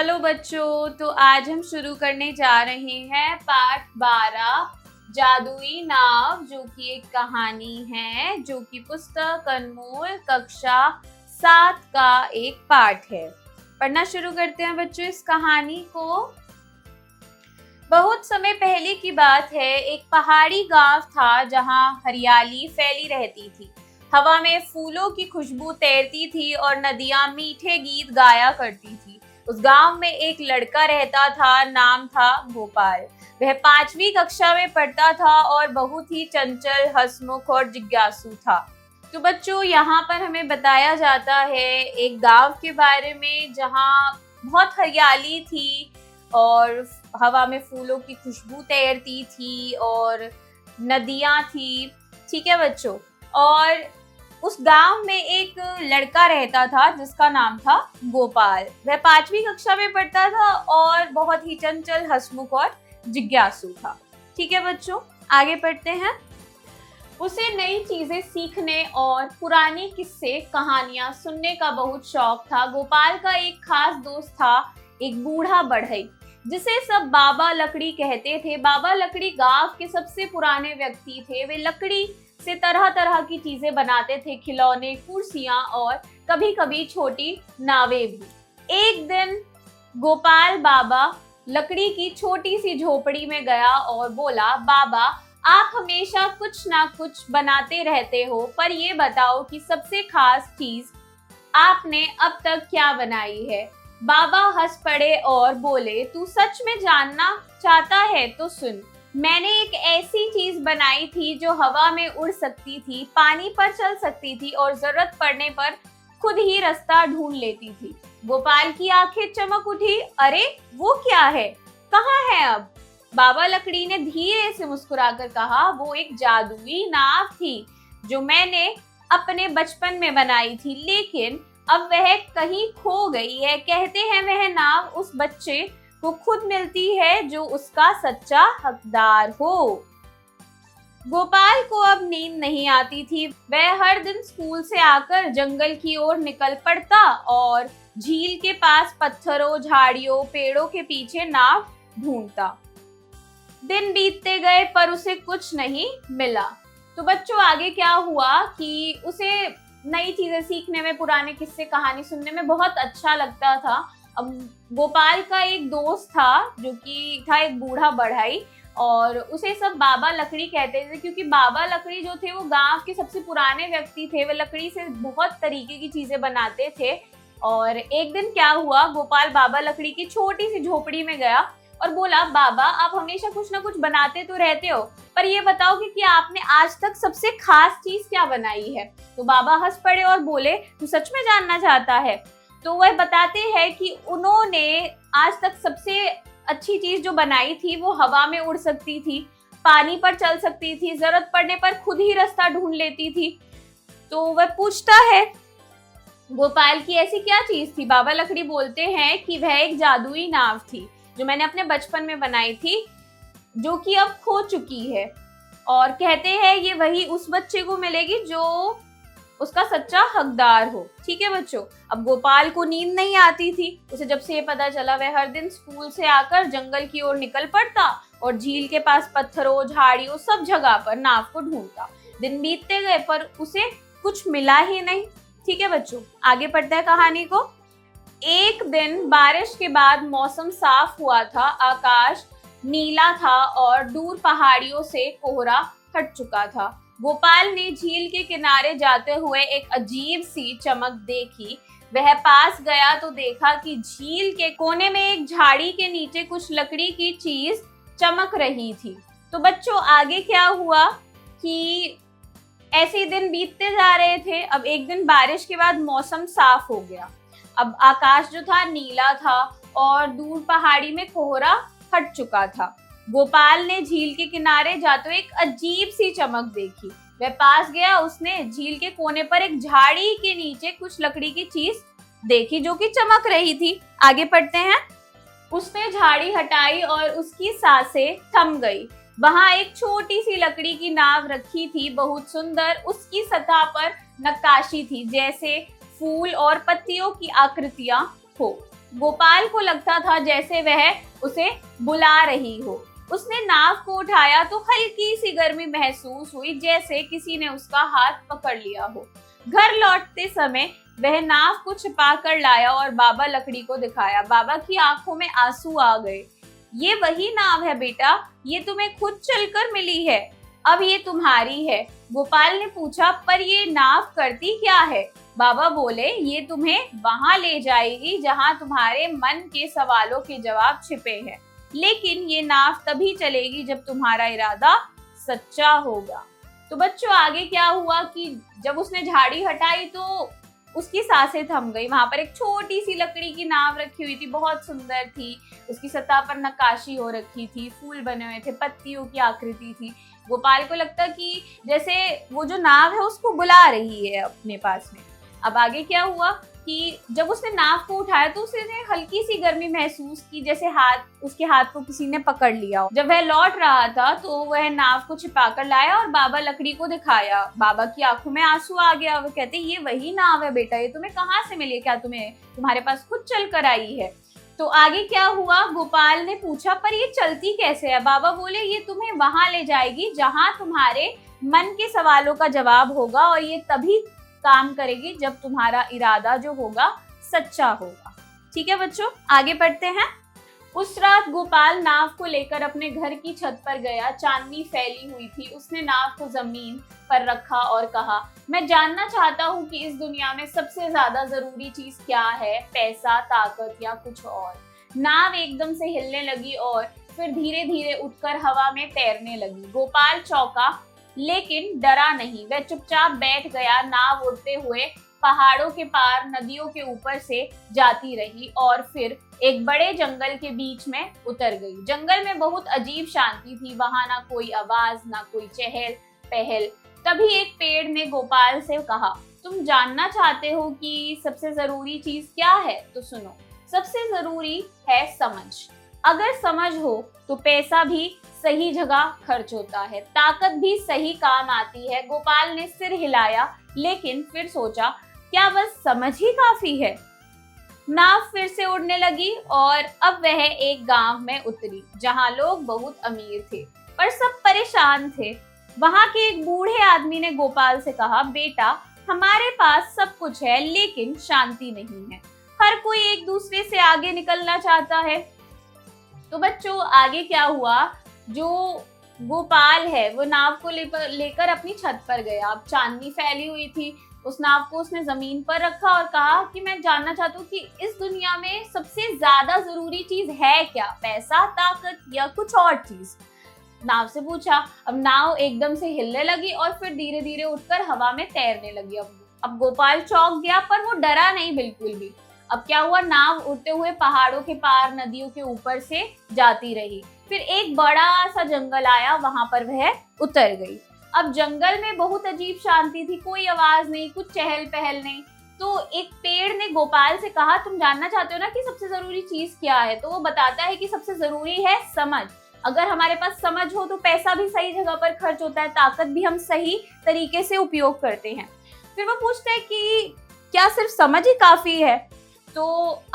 चलो बच्चों, तो आज हम शुरू करने जा रहे हैं पाठ 12 जादुई नाव, जो कि एक कहानी है जो कि पुस्तक अनमोल कक्षा 7 का एक पाठ है। पढ़ना शुरू करते हैं बच्चों इस कहानी को। बहुत समय पहले की बात है। एक पहाड़ी गांव था जहां हरियाली फैली रहती थी। हवा में फूलों की खुशबू तैरती थी और नदियां मीठे गीत गाया करती थी। उस गांव में एक लड़का रहता था, नाम था गोपाल। वह 5वीं कक्षा में पढ़ता था और बहुत ही चंचल, हंसमुख और जिज्ञासु था। तो बच्चों, यहाँ पर हमें बताया जाता है एक गांव के बारे में जहाँ बहुत हरियाली थी और हवा में फूलों की खुशबू तैरती थी और नदियां थी। ठीक है बच्चों। और उस गांव में एक लड़का रहता था जिसका नाम था गोपाल। वह 5वीं कक्षा में पढ़ता था और बहुत ही चंचल, हंसमुख और जिज्ञासु था। ठीक है बच्चों, आगे पढ़ते हैं। उसे नई चीजें सीखने और पुराने किस्से कहानियां सुनने का बहुत शौक था। गोपाल का एक खास दोस्त था, एक बूढ़ा बढ़ई, जिसे सब बाबा लकड़ी कहते थे। बाबा लकड़ी गांव के सबसे पुराने व्यक्ति थे। वे लकड़ी से तरह तरह की चीजें बनाते थे, खिलौने, कुर्सियां और कभी कभी छोटी नावें भी। एक दिन गोपाल बाबा लकड़ी की छोटी सी झोपड़ी में गया और बोला, बाबा, आप हमेशा कुछ ना कुछ बनाते रहते हो, पर ये बताओ कि सबसे खास चीज आपने अब तक क्या बनाई है। बाबा हंस पड़े और बोले, तू सच में जानना चाहता है तो सुन। मैंने एक ऐसी चीज बनाई थी जो हवा में उड़ सकती थी, पानी पर चल सकती थी और जरूरत पड़ने पर खुद ही रास्ता ढूंढ लेती थी। गोपाल की आंखें चमक उठी। अरे वो क्या है, कहाँ है अब? बाबा लकड़ी ने धीरे से मुस्कुराकर कहा, वो एक जादुई नाव थी जो मैंने अपने बचपन में बनाई थी, लेकिन अब वह कहीं खो गई है। कहते हैं वह नाव उस बच्चे को खुद मिलती है जो उसका सच्चा हकदार हो। गोपाल को अब नींद नहीं आती थी। वह हर दिन स्कूल से आकर जंगल की ओर निकल पड़ता और झील के पास पत्थरों, झाड़ियों, पेड़ों के पीछे नाव ढूंढता। दिन बीतते गए पर उसे कुछ नहीं मिला। तो बच्चों, आगे क्या हुआ कि उसे नई चीजें सीखने में, पुराने किस्से कहानी सुनने में बहुत अच्छा लगता था। अब गोपाल का एक दोस्त था जो कि था एक बूढ़ा बढ़ई, और उसे सब बाबा लकड़ी कहते थे क्योंकि बाबा लकड़ी जो थे वो गांव के सबसे पुराने व्यक्ति थे। वे लकड़ी से बहुत तरीके की चीजें बनाते थे। और एक दिन क्या हुआ, गोपाल बाबा लकड़ी की छोटी सी झोपड़ी में गया और बोला, बाबा, आप हमेशा कुछ ना कुछ बनाते तो रहते हो, पर ये बताओ कि आपने आज तक सबसे खास चीज क्या बनाई है। तो बाबा हंस पड़े और बोले, तू सच में जानना चाहता है? तो वह बताते हैं कि उन्होंने आज तक सबसे अच्छी चीज जो बनाई थी वो हवा में उड़ सकती थी, पानी पर चल सकती थी, जरूरत पड़ने पर खुद ही रास्ता ढूंढ लेती थी। तो वह पूछता है गोपाल की ऐसी क्या चीज थी। बाबा लकड़ी बोलते हैं कि वह एक जादुई नाव थी जो मैंने अपने बचपन में बनाई थी, जो कि अब खो चुकी है, और कहते हैं ये वही उस बच्चे को मिलेगी जो उसका सच्चा हकदार हो। ठीक है बच्चों। अब गोपाल को नींद नहीं आती थी। उसे जब से ये पता चला, वह हर दिन स्कूल से आकर जंगल की ओर निकल पड़ता और झील के पास पत्थरों, झाड़ियों, सब जगह पर नाव को ढूंढता। दिन बीतते गए पर उसे कुछ मिला ही नहीं। ठीक है बच्चों, आगे पढ़ते हैं कहानी को। एक दिन बारिश के बाद मौसम साफ हुआ था। आकाश नीला था और दूर पहाड़ियों से कोहरा हट चुका था। गोपाल ने झील के किनारे जाते हुए एक अजीब सी चमक देखी। वह पास गया तो देखा कि झील के कोने में एक झाड़ी के नीचे कुछ लकड़ी की चीज चमक रही थी। तो बच्चों, आगे क्या हुआ कि ऐसे ही दिन बीतते जा रहे थे। अब एक दिन बारिश के बाद मौसम साफ हो गया। अब आकाश जो था नीला था और दूर पहाड़ी में कोहरा हट चुका था। गोपाल ने झील के किनारे जाते हुए एक अजीब सी चमक देखी। वह पास गया। उसने झील के कोने पर एक झाड़ी के नीचे कुछ लकड़ी की चीज देखी जो कि चमक रही थी। आगे पढ़ते हैं। उसने झाड़ी हटाई और उसकी सांसें थम गई। वहां एक छोटी सी लकड़ी की नाव रखी थी, बहुत सुंदर। उसकी सतह पर नक्काशी थी, जैसे फूल और पत्तियों की आकृतियां हो। गोपाल को लगता था जैसे वह उसे बुला रही हो। उसने नाव को उठाया तो हल्की सी गर्मी महसूस हुई, जैसे किसी ने उसका हाथ पकड़ लिया हो। घर लौटते समय वह नाव को छिपा कर लाया और बाबा लकड़ी को दिखाया। बाबा की आंखों में आंसू आ गए। ये वही नाव है बेटा, ये तुम्हें खुद चलकर मिली है, अब ये तुम्हारी है। गोपाल ने पूछा, पर ये नाव करती क्या है? बाबा बोले, ये तुम्हें वहां ले जाएगी जहां तुम्हारे मन के सवालों के जवाब छिपे हैं, लेकिन ये नाव तभी चलेगी जब तुम्हारा इरादा सच्चा होगा। तो बच्चों आगे क्या हुआ कि जब उसने झाड़ी हटाई तो उसकी सांसें थम गई। वहां पर एक छोटी सी लकड़ी की नाव रखी हुई थी, बहुत सुंदर थी। उसकी सतह पर नक्काशी हो रखी थी, फूल बने हुए थे, पत्तियों की आकृति थी। गोपाल को लगता कि जैसे वो जो नाव है उसको बुला रही है अपने पास में। अब आगे क्या हुआ कि जब उसने नाव को उठाया तो उसने हल्की सी गर्मी महसूस की, जैसे उसके हाथ को किसी ने पकड़ लिया हो। जब वह लौट रहा था तो वह नाव को छिपा कर लाया और बाबा लकड़ी को दिखाया। बाबा की आंखों में आंसू आ गया। वो कहते, ये वही नाव है बेटा, ये तुम्हें कहाँ से मिली? क्या तुम्हारे पास खुद चल कर आई है? तो आगे क्या हुआ? गोपाल ने पूछा, पर ये चलती कैसे है? बाबा बोले, ये तुम्हें वहां ले जाएगी जहां तुम्हारे मन के सवालों का जवाब होगा, और ये तभी काम करेगी जब तुम्हारा इरादा जो होगा सच्चा होगा। ठीक है बच्चों, आगे बढ़ते हैं। उस रात गोपाल नाव को लेकर अपने घर की छत पर गया। चांदनी फैली हुई थी। उसने नाव को जमीन पर रखा और कहा, मैं जानना चाहता हूँ कि इस दुनिया में सबसे ज्यादा जरूरी चीज क्या है, पैसा, ताकत या कुछ और? नाव एकदम से हिलने लगी और फिर धीरे धीरे उठकर हवा में तैरने लगी। गोपाल चौंका लेकिन डरा नहीं। वह चुपचाप बैठ गया। नाव उड़ते हुए पहाड़ों के पार, नदियों के ऊपर से जाती रही और फिर एक बड़े जंगल के बीच में उतर गई। जंगल में बहुत अजीब शांति थी। वहां ना कोई आवाज, ना कोई चहल पहल। तभी एक पेड़ ने गोपाल से कहा, तुम जानना चाहते हो कि सबसे जरूरी चीज क्या है? तो सुनो, सबसे जरूरी है समझ। अगर समझ हो तो पैसा भी सही जगह खर्च होता है, ताकत भी सही काम आती है। गोपाल ने सिर हिलाया, लेकिन फिर सोचा, क्या बस समझ ही काफी है? नाव फिर से उड़ने लगी और अब वह एक गांव में उतरी जहां लोग बहुत अमीर थे पर सब परेशान थे। वहां के एक बूढ़े आदमी ने गोपाल से कहा, बेटा, हमारे पास सब कुछ है लेकिन शांति नहीं है। हर कोई एक दूसरे से आगे निकलना चाहता है। तो बच्चों आगे क्या हुआ? जो गोपाल है वो नाव को लेकर अपनी छत पर गया। अब चांदनी फैली हुई थी। उस नाव को उसने जमीन पर रखा और कहा कि मैं जानना चाहता हूँ कि इस दुनिया में सबसे ज्यादा जरूरी चीज है क्या, पैसा, ताकत या कुछ और चीज? नाव से पूछा। अब नाव एकदम से हिलने लगी और फिर धीरे धीरे उठकर हवा में तैरने लगी। अब गोपाल चौंक गया पर वो डरा नहीं बिल्कुल भी। अब क्या हुआ? नाव उड़ते हुए पहाड़ों के पार, नदियों के ऊपर से जाती रही। फिर एक बड़ा सा जंगल आया, वहां पर वह उतर गई। अब जंगल में बहुत अजीब शांति थी, कोई आवाज नहीं, कुछ चहल पहल नहीं। तो एक पेड़ ने गोपाल से कहा, तुम जानना चाहते हो ना कि सबसे जरूरी चीज क्या है? तो वो बताता है कि सबसे जरूरी है समझ। अगर हमारे पास समझ हो तो पैसा भी सही जगह पर खर्च होता है, ताकत भी हम सही तरीके से उपयोग करते हैं। फिर वो पूछता है कि क्या सिर्फ समझ ही काफी है? तो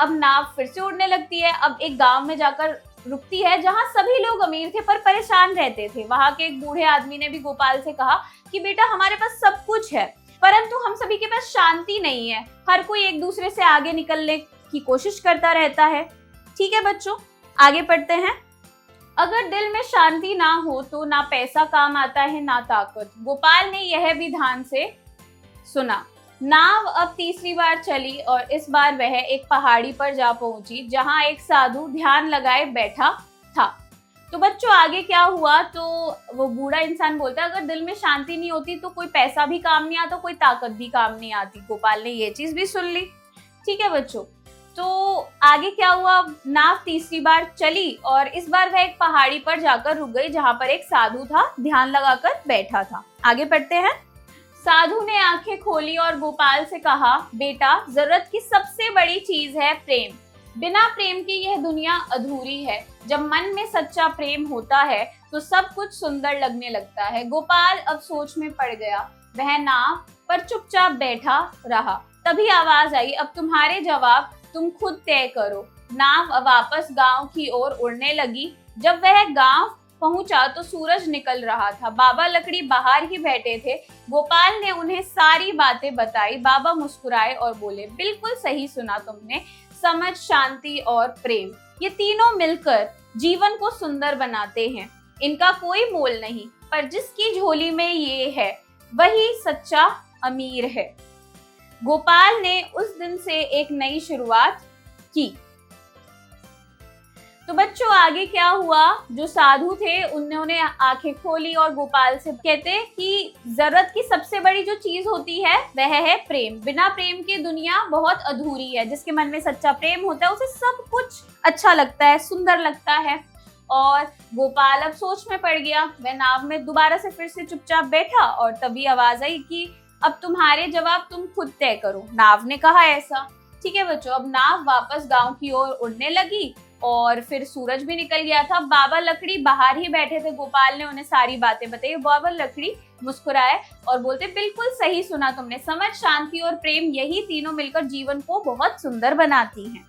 अब नाव फिर से उड़ने लगती है। अब एक गांव में जाकर रुकती है जहां सभी लोग अमीर थे पर परेशान रहते थे। वहां के एक बूढ़े आदमी ने भी गोपाल से कहा कि बेटा, हमारे पास सब कुछ है परंतु हम सभी के पास शांति नहीं है। हर कोई एक दूसरे से आगे निकलने की कोशिश करता रहता है। ठीक है बच्चों, आगे पढ़ते हैं। अगर दिल में शांति ना हो तो ना पैसा काम आता है, ना ताकत। गोपाल ने यह भी ध्यान से सुना। नाव अब तीसरी बार चली और इस बार वह एक पहाड़ी पर जा पहुंची जहां एक साधु ध्यान लगाए बैठा था। तो बच्चों आगे क्या हुआ? तो वो बूढ़ा इंसान बोलता है, अगर दिल में शांति नहीं होती तो कोई पैसा भी काम नहीं आता, कोई ताकत भी काम नहीं आती। गोपाल ने ये चीज भी सुन ली। ठीक है बच्चों, तो आगे क्या हुआ? नाव तीसरी बार चली और इस बार वह एक पहाड़ी पर जाकर रुक गई जहां पर एक साधु था, ध्यान लगाकर बैठा था। आगे पढ़ते हैं। साधु ने आंखें खोली और गोपाल से कहा, बेटा, जरूरत की सबसे बड़ी चीज है प्रेम। बिना प्रेम के यह दुनिया अधूरी है। जब मन में सच्चा प्रेम होता है तो सब कुछ सुंदर लगने लगता है। गोपाल अब सोच में पड़ गया। वह नाव पर चुपचाप बैठा रहा। तभी आवाज आई, अब तुम्हारे जवाब तुम खुद तय करो। नाव वापस गांव की ओर उड़ने लगी। जब वह गांव पहुंचा तो सूरज निकल रहा था। बाबा लकड़ी बाहर ही बैठे थे। गोपाल ने उन्हें सारी बातें बताई। बाबा मुस्कुराए और बोले, बिल्कुल सही सुना तुमने। समझ, शांति और प्रेम, ये तीनों मिलकर जीवन को सुंदर बनाते हैं। इनका कोई मोल नहीं, पर जिसकी झोली में ये है वही सच्चा अमीर है। गोपाल ने उस दिन से एक नई शुरुआत की। तो बच्चों, आगे क्या हुआ? जो साधु थे उन्होंने आंखें खोली और गोपाल से कहते कि जरूरत की सबसे बड़ी जो चीज होती है वह है प्रेम। बिना प्रेम की दुनिया बहुत अधूरी है। जिसके मन में सच्चा प्रेम होता है उसे सब कुछ अच्छा लगता है, सुंदर लगता है। और गोपाल अब सोच में पड़ गया। वह नाव में दोबारा से फिर से चुपचाप बैठा और तभी आवाज आई कि अब तुम्हारे जवाब तुम खुद तय करो। नाव ने कहा ऐसा। ठीक है बच्चों, अब नाव वापस गांव की ओर उड़ने लगी और फिर सूरज भी निकल गया था। बाबा लकड़ी बाहर ही बैठे थे। गोपाल ने उन्हें सारी बातें बताई। बाबा लकड़ी मुस्कुराए और बोलते, बिल्कुल सही सुना तुमने। समझ, शांति और प्रेम, यही तीनों मिलकर जीवन को बहुत सुंदर बनाती हैं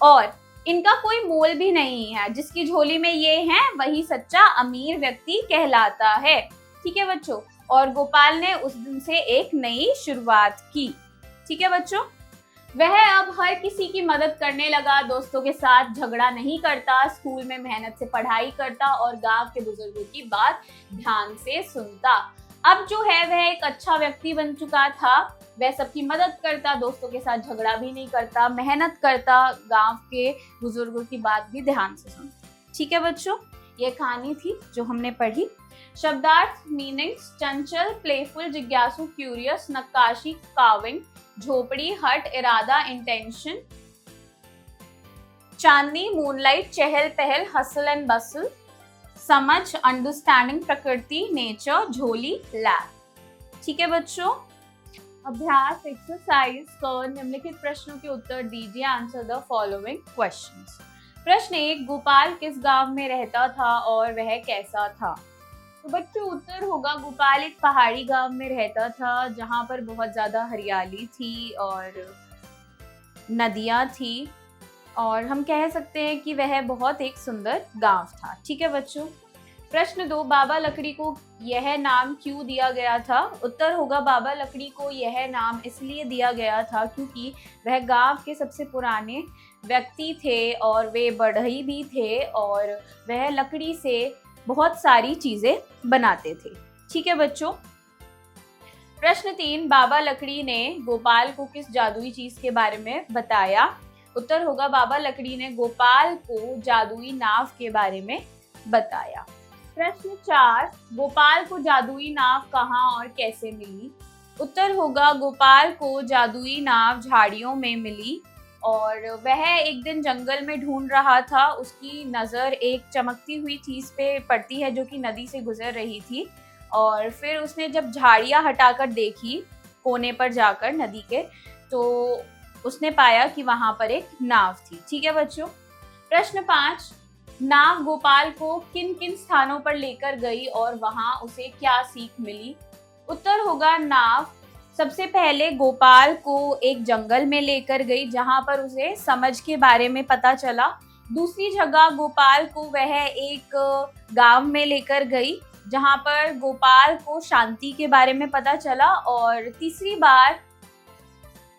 और इनका कोई मोल भी नहीं है। जिसकी झोली में ये है वही सच्चा अमीर व्यक्ति कहलाता है। ठीक है बच्चों, और गोपाल ने उस दिन से एक नई शुरुआत की। ठीक है बच्चों, वह अब हर किसी की मदद करने लगा। दोस्तों के साथ झगड़ा नहीं करता, स्कूल में मेहनत से पढ़ाई करता और गांव के बुजुर्गों की बात ध्यान से सुनता। अब जो है वह एक अच्छा व्यक्ति बन चुका था। वह सबकी मदद करता, दोस्तों के साथ झगड़ा भी नहीं करता, मेहनत करता, गांव के बुजुर्गों की बात भी ध्यान से सुनता। ठीक है बच्चों, ये कहानी थी जो हमने पढ़ी। शब्दार्थ, मीनिंग्स: चंचल, प्लेफुल, जिज्ञासु, क्यूरियस, नक्काशी, कार्विंग, झोपड़ी, हट, इरादा, इंटेंशन, चांदनी, मूनलाइट, चहल पहल, हसल एंड बसल, समझ, अंडरस्टैंडिंग, प्रकृति, नेचर, झोली, लैब। ठीक है बच्चों, अभ्यास एक्सरसाइज कर निम्नलिखित प्रश्नों के उत्तर दीजिए। Answer the following questions. प्रश्न 1, गोपाल किस गांव में रहता था और वह कैसा था? तो बच्चों, उत्तर होगा गोपाल एक पहाड़ी गांव में रहता था जहां पर बहुत ज्यादा हरियाली थी और नदियां थी और हम कह सकते हैं कि वह बहुत एक सुंदर गांव था। ठीक है बच्चों। प्रश्न 2, बाबा लकड़ी को यह नाम क्यों दिया गया था? उत्तर होगा बाबा लकड़ी को यह नाम इसलिए दिया गया था क्योंकि वह गांव के सबसे पुराने व्यक्ति थे और वे बढ़ई भी थे और वह लकड़ी से बहुत सारी चीजें बनाते थे। ठीक है बच्चों। प्रश्न 3, बाबा लकड़ी ने गोपाल को किस जादुई चीज के बारे में बताया? उत्तर होगा बाबा लकड़ी ने गोपाल को जादुई नाव के बारे में बताया। प्रश्न 4, गोपाल को जादुई नाव कहाँ और कैसे मिली? उत्तर होगा गोपाल को जादुई नाव झाड़ियों में मिली और वह एक दिन जंगल में ढूंढ रहा था। उसकी नज़र एक चमकती हुई चीज पे पड़ती है जो कि नदी से गुजर रही थी और फिर उसने जब झाड़ियां हटाकर देखी कोने पर जाकर नदी के, तो उसने पाया कि वहां पर एक नाव थी। ठीक है बच्चों। प्रश्न 5, नाव गोपाल को किन किन स्थानों पर लेकर गई और वहां उसे क्या सीख मिली? उत्तर होगा नाव सबसे पहले गोपाल को एक जंगल में लेकर गई जहां पर उसे समझ के बारे में पता चला। दूसरी जगह गोपाल को वह एक गांव में लेकर गई जहां पर गोपाल को शांति के बारे में पता चला और तीसरी बार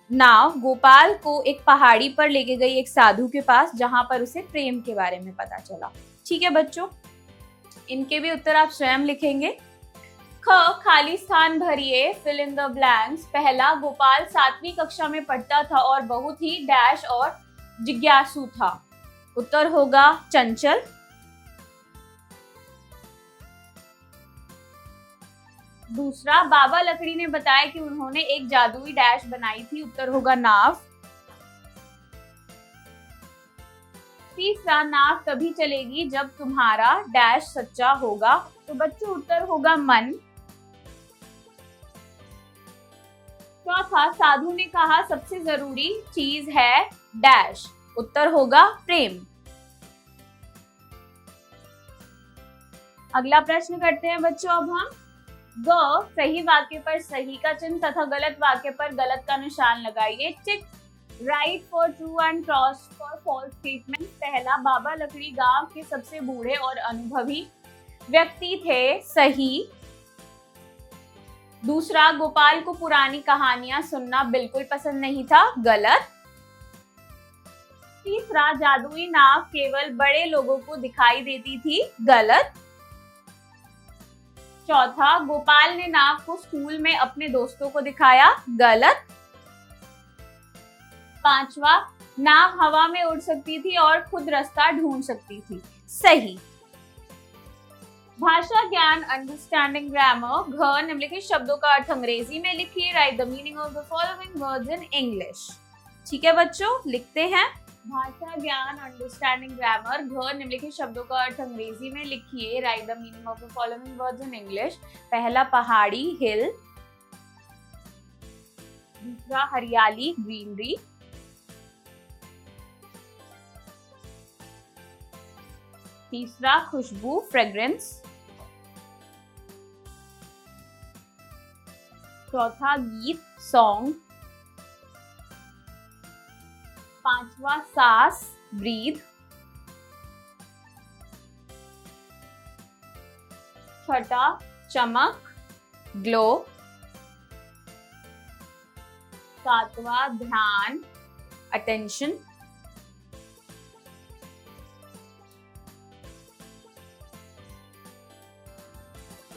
नाव गोपाल को एक पहाड़ी पर लेके गई एक साधु के पास जहां पर उसे प्रेम के बारे में पता चला। ठीक है बच्चों, इनके भी उत्तर आप स्वयं लिखेंगे। ख, खाली स्थान भरिए, फिल इन द ब्लैंक्स। पहला, गोपाल 7वीं कक्षा में पढ़ता था और बहुत ही डैश और जिज्ञासु था। उत्तर होगा चंचल। दूसरा, बाबा लकड़ी ने बताया कि उन्होंने एक जादुई डैश बनाई थी। उत्तर होगा नाव। तीसरा, नाव तभी चलेगी जब तुम्हारा डैश सच्चा होगा। तो बच्चों उत्तर होगा मन। चौथा, साधु ने कहा सबसे जरूरी चीज है डैश। उत्तर होगा प्रेम। अगला प्रश्न करते हैं बच्चों अब हम। ग, सही वाक्य पर सही का चिन्ह तथा गलत वाक्य पर गलत का निशान लगाइए। Tick right for true and cross for false statement. पहला, बाबा लकड़ी गांव के सबसे बूढ़े और अनुभवी व्यक्ति थे, सही। दूसरा, गोपाल को पुरानी कहानियां सुनना बिल्कुल पसंद नहीं था, गलत। तीसरा, जादुई नाव केवल बड़े लोगों को दिखाई देती थी, गलत। चौथा, गोपाल ने नाव को स्कूल में अपने दोस्तों को दिखाया, गलत। पांचवा, नाव हवा में उड़ सकती थी और खुद रास्ता ढूंढ सकती थी, सही। भाषा ज्ञान अंडरस्टैंडिंग ग्रामर। घ निम्नलिखित शब्दों का अर्थ अंग्रेजी में लिखिए। Right the meaning of the following words in English. ठीक है बच्चों, लिखते हैं। भाषा ज्ञान अंडरस्टैंडिंग ग्रामर। घ निम्नलिखित शब्दों का अर्थ अंग्रेजी में लिखिए। Right the meaning of the following words in English. पहला, पहाड़ी, हिल। दूसरा, हरियाली, ग्रीनरी। तीसरा, खुशबू, फ्रेग्रेंस। चौथा, गीत, सॉन्ग। पांचवा, सांस, ब्रीथ। छठा, चमक, ग्लो। सातवां, ध्यान, अटेंशन।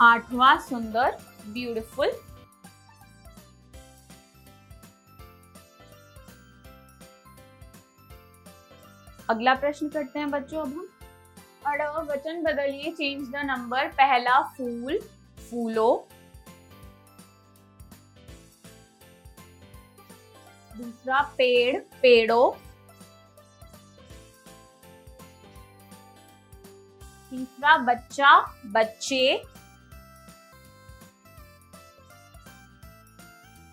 आठवां, सुंदर, ब्यूटीफुल। अगला प्रश्न करते हैं बच्चों अब हम। अड़ वचन बदलिए, चेंज द नंबर। पहला, फूल, फूलो। दूसरा, पेड़, पेड़ो। तीसरा, बच्चा, बच्चे।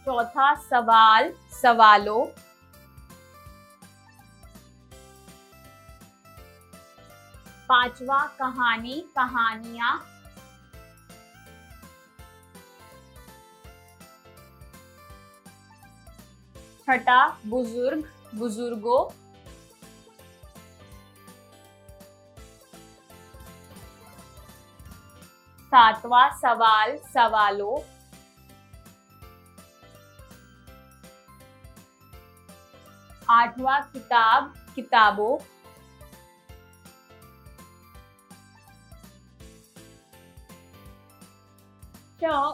चौथा, सवाल, सवालो। पांचवा, कहानी, कहानियां। छठा, बुजुर्ग, बुजुर्गो। सातवां, सवाल, सवालो। आठवां, किताब, किताबों।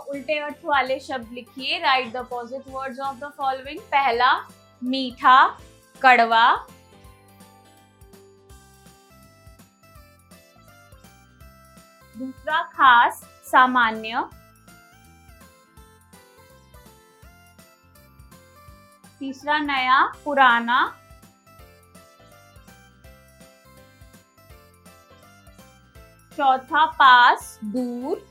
उल्टे अर्थ वाले शब्द लिखिए। Right the opposite words of the following. पहला, मीठा, कड़वा। दूसरा, खास, सामान्य। तीसरा, नया, पुराना। चौथा, पास, दूर।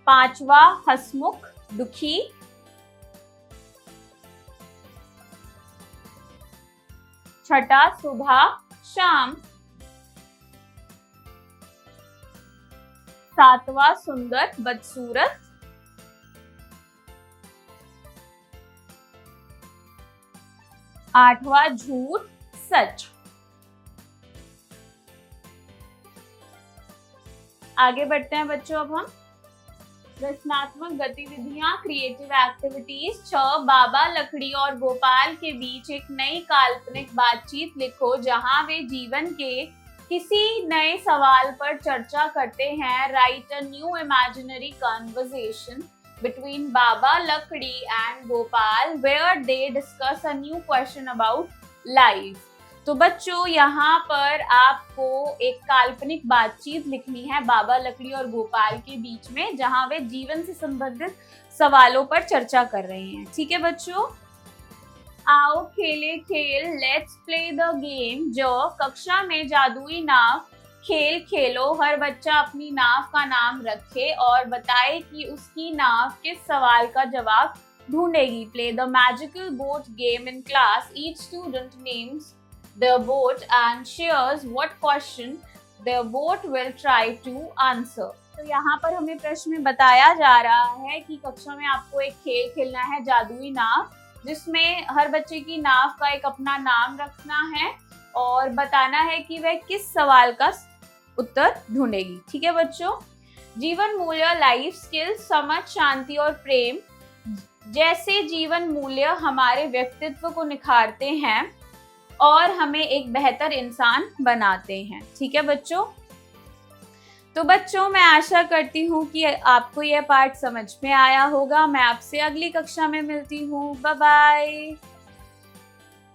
पांचवा, हसमुख, दुखी। छठा, सुबह, शाम। सातवां, सुंदर, बदसूरत। आठवां, झूठ, सच। आगे बढ़ते हैं बच्चों अब हम। रचनात्मक गतिविधियां, क्रिएटिव एक्टिविटीज। 6, बाबा लकड़ी और गोपाल के बीच एक नई काल्पनिक बातचीत लिखो जहां वे जीवन के किसी नए सवाल पर चर्चा करते हैं। Write a new imaginary conversation between Baba Lakdi and Gopal where they discuss a new question about life. तो बच्चों, यहाँ पर आपको एक काल्पनिक बातचीत लिखनी है बाबा लकड़ी और गोपाल के बीच में, जहां वे जीवन से संबंधित सवालों पर चर्चा कर रहे हैं। ठीक है बच्चों, आओ खेले खेल, लेट्स प्ले द गेम। जो कक्षा में जादुई नाव खेल खेलो। हर बच्चा अपनी नाव का नाम रखे और बताए कि उसकी नाव किस सवाल का जवाब ढूंढेगी। Play the magical boat game in class. Each student names their boat and shares what question their boat will try to answer. तो यहाँ पर हमें प्रश्न में बताया जा रहा है कि कक्षा में आपको एक खेल खेलना है, जादुई नाव, जिसमें हर बच्चे की नाव का एक अपना नाम रखना है और बताना है कि वह किस सवाल का उत्तर ढूंढेगी। ठीक है बच्चों। जीवन मूल्य, लाइफ स्किल्स, समझ, शांति और प्रेम जैसे जीवन मूल्य हमारे व्यक्तित्व को निखारते हैं और हमें एक बेहतर इंसान बनाते हैं। ठीक है बच्चों। तो बच्चों, मैं आशा करती हूँ कि आपको यह पाठ समझ में आया होगा। मैं आपसे अगली कक्षा में मिलती हूँ। Bye bye.